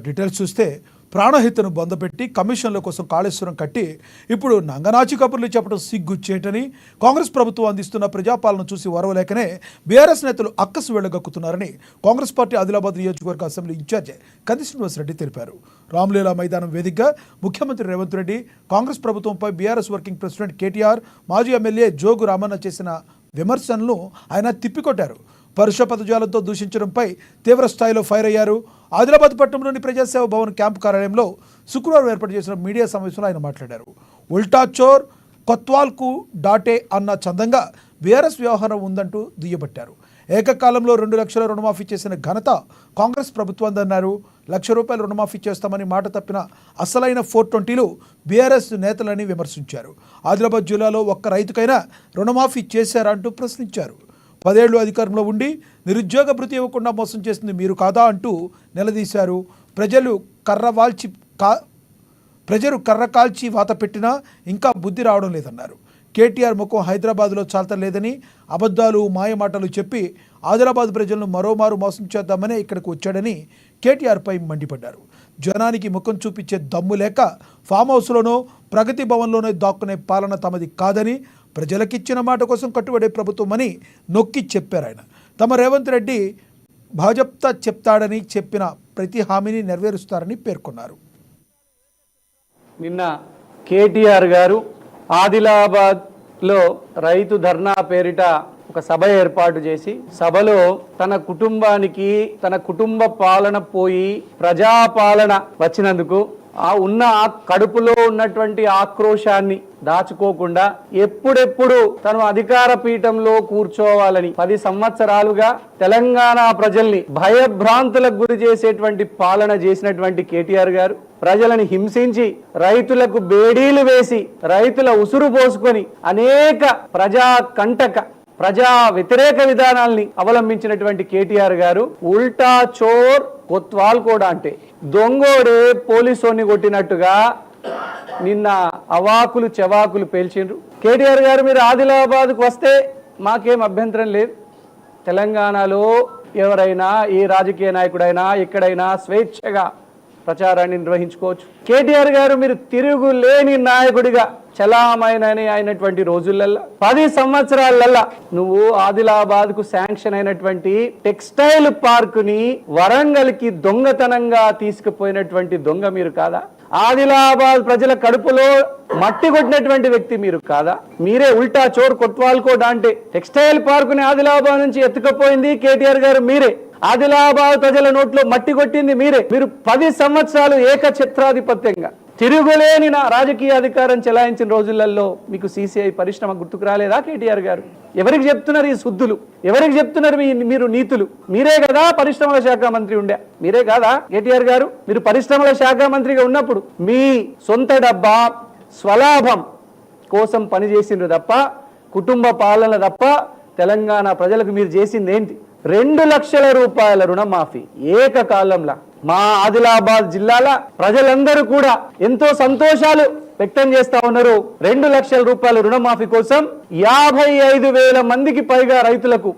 Details చూస్తే ప్రాణహితను బొందపెట్టి కమిషన్ల కోసం కాళేశ్వరం కట్టి ఇప్పుడు నంగనాచి కబుర్లు చెప్పడం సిగ్గుచ్చేటని కాంగ్రెస్ ప్రభుత్వం అందిస్తున్న ప్రజాపాలన చూసి వరవలేకనే బీఆర్ఎస్ నేతలు అక్కసు వెళ్లగక్కుతున్నారని కాంగ్రెస్ పార్టీ ఆదిలాబాద్ నియోజకవర్గ అసెంబ్లీ ఇన్ఛార్జ్ కంది శ్రీనివాసరెడ్డి తెలిపారు. రామ్లీలా మైదానం వేదికగా ముఖ్యమంత్రి రేవంత్ రెడ్డి కాంగ్రెస్ ప్రభుత్వంపై బీఆర్ఎస్ వర్కింగ్ ప్రెసిడెంట్ కేటీఆర్, మాజీ ఎమ్మెల్యే జోగు రామన్న చేసిన విమర్శలను ఆయన తిప్పికొట్టారు. పరుష పదజాలంతో దూషించడంపై తీవ్ర స్థాయిలో ఫైర్ అయ్యారు. ఆదిలాబాద్ పట్టణంలోని ప్రజాసేవ భవన్ క్యాంపు కార్యాలయంలో శుక్రవారం ఏర్పాటు చేసిన మీడియా సమావేశంలో ఆయన మాట్లాడారు. ఉల్టా చోర్ కొత్వాల్కు డాటే అన్న చందంగా బీఆర్ఎస్ వ్యవహారం ఉందంటూ దుయ్యబట్టారు. ఏకకాలంలో 2 లక్షల రుణమాఫీ చేసిన ఘనత కాంగ్రెస్ ప్రభుత్వందన్నారు. ₹1,00,000 రుణమాఫీ చేస్తామని మాట తప్పిన అసలైన 420లు బీఆర్ఎస్ నేతలని విమర్శించారు. ఆదిలాబాద్ జిల్లాలో ఒక్క రైతుకైనా రుణమాఫీ చేశారా అంటూ ప్రశ్నించారు. 10 ఏళ్లు అధికారంలో ఉండి నిరుద్యోగ భృతి ఇవ్వకుండా మోసం చేసింది మీరు కాదా అంటూ నిలదీశారు. ప్రజలు కర్ర కాల్చి వాత పెట్టినా ఇంకా బుద్ధి రావడం లేదన్నారు. కేటీఆర్ ముఖం హైదరాబాద్లో చాలతలేదని అబద్ధాలు మాయమాటలు చెప్పి ఆదిలాబాద్ ప్రజలను మరోమారు మోసం చేద్దామనే ఇక్కడికి వచ్చాడని కేటీఆర్పై మండిపడ్డారు. జనానికి ముఖం చూపించే దమ్ము లేక ఫామ్ హౌస్లోనో ప్రగతి భవన్లోనో దాక్కునే పాలన తమది కాదని, ప్రజలకిచ్చిన మాట కోసం కట్టుబడే ప్రభుత్వం అని నొక్కి చెప్పారు. ఆయన తమ రేవంత్ రెడ్డి భాజప్తా చెప్తాడని చెప్పిన ప్రతి హామీని నెరవేరుస్తారని పేర్కొన్నారు. నిన్న కేటీఆర్ గారు ఆదిలాబాద్లో రైతు ధర్నా పేరిట ఒక సభ ఏర్పాటు చేసి సభలో తన కుటుంబానికి తన కుటుంబ పాలన పోయి ప్రజాపాలన వచ్చినందుకు కడుపులో ఉన్నటువంటి ఆక్రోశాన్ని దాచుకోకుండా ఎప్పుడెప్పుడు తను అధికార పీఠంలో కూర్చోవాలని 10 సంవత్సరాలుగా తెలంగాణ ప్రజల్ని భయభ్రాంతులకు గురి చేసేటువంటి పాలన చేసినటువంటి కేటీఆర్ గారు ప్రజలను హింసించి రైతులకు బేడీలు వేసి రైతుల ఉసురు పోసుకొని అనేక ప్రజా వ్యతిరేక విధానాల్ని అవలంబించినటువంటి కేటీఆర్ గారు ఉల్టా చోర్ కొత్వాల్ కూడా అంటే దొంగోడే పోలీసోని కొట్టినట్టుగా నిన్న అవాకులు చెవాకులు పేల్చిండ్రు. కేటీఆర్ గారు మీరు ఆదిలాబాద్కు వస్తే మాకేం అభ్యంతరం లేదు. తెలంగాణలో ఎవరైనా ఏ రాజకీయ నాయకుడైనా ఎక్కడైనా స్వేచ్ఛగా ప్రచారాన్ని నిర్వహించుకోవచ్చు. కేటీఆర్ గారు మీరు తిరుగులేని నాయకుడిగా చలామణి అయినటువంటి రోజులల్లా 10 సంవత్సరాలల్లా నువ్వు ఆదిలాబాద్ కు శాంక్షన్ అయినటువంటి టెక్స్టైల్ పార్క్ ని వరంగల్ కి దొంగతనంగా తీసుకుపోయినటువంటి దొంగ మీరు కాదా? ఆదిలాబాద్ ప్రజల కడుపులో మట్టి కొట్టినటువంటి వ్యక్తి మీరు కాదా? మీరే ఉల్టా చోర్ కొత్వాల్ కోట అంటే టెక్స్టైల్ పార్క్ ని ఆదిలాబాద్ నుంచి ఎత్తుకుపోయింది కేటీఆర్ గారు మీరే. ఆదిలాబాద్ ప్రజల నోట్లో మట్టి కొట్టింది మీరే. మీరు 10 సంవత్సరాలు ఏకఛత్రాధిపత్యంగా తిరుగులేని రాజకీయ అధికారం చెలాయించిన రోజులలో మీకు CCI పరిశ్రమ గుర్తుకు రాలేదా కేటీఆర్ గారు? ఎవరికి చెప్తున్నారు ఈ శుద్ధులు? ఎవరికి చెప్తున్నారు మీరు నీతులు? మీరే కదా పరిశ్రమల శాఖ మంత్రి ఉండే, మీరే కాదా కేటీఆర్ గారు? మీరు పరిశ్రమల శాఖ మంత్రిగా ఉన్నప్పుడు మీ సొంత డబ్బా స్వలాభం కోసం పనిచేసిండ్రు తప్ప కుటుంబ పాలన తప్ప తెలంగాణ ప్రజలకు మీరు చేసింది ఏంటి? 2 లక్షల రూపాయల రుణమాఫీ ఏకకాలంలో మా ఆదిలాబాద్ జిల్లాల ప్రజలందరూ కూడా ఎంతో సంతోషాలు వ్యక్తం చేస్తా ఉన్నారు. 2 లక్షల రూపాయల రుణమాఫీ కోసం 55,000 మందికి పైగా రైతులకు